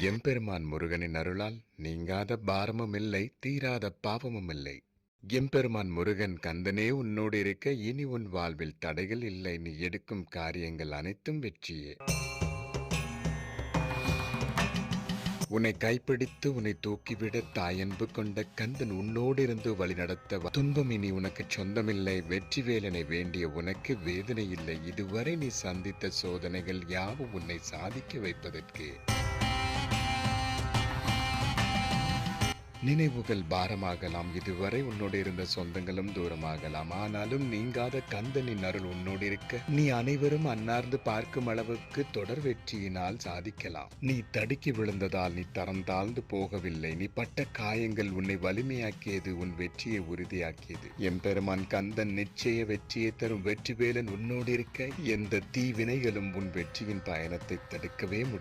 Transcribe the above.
எம்பெருமான் முருகனின் அருளால் நீங்காத பாரமும் இல்லை, தீராத பாவமும் இல்லை. எம்பெருமான் முருகன் கந்தனே உன்னோடு இருக்க இனி உன் வாழ்வில் தடைகள் இல்லை. நீ எடுக்கும் காரியங்கள் அனைத்தும் வெற்றியே. உன்னை கைப்பிடித்து உன்னை தூக்கிவிட தாயன்பு கொண்ட கந்தன் உன்னோடு இருந்து வழிநடத்த துன்பம் இனி உனக்கு சொந்தமில்லை. வெற்றி வேலனை வேண்டிய உனக்கு வேதனை இல்லை. இதுவரை நீ சந்தித்த சோதனைகள் யாவும் உன்னை சாதிக்க வைப்பதற்கு. நினைவுகள் பாரமாகலாம், இதுவரை உன்னோடு இருந்த சொந்தங்களும் தூரமாகலாம். ஆனாலும் நீங்காத கந்தனின் அருள் உன்னோடு இருக்க நீ அனைவரும் அன்னார்ந்து பார்க்கும் அளவுக்கு தொடர் வெற்றியினால் சாதிக்கலாம். நீ தடுக்கி விழுந்ததால் நீ தரம் தாழ்ந்து போகவில்லை. நீ பட்ட காயங்கள் உன்னை வலிமையாக்கியது, உன் வெற்றியை உறுதியாக்கியது. எம்பெருமான் கந்தன் நிச்சய வெற்றியை தரும் வெற்றி வேலன் உன்னோடு இருக்க எந்த தீவினைகளும் உன் வெற்றியின் பயணத்தை தடுக்கவே முடியும்.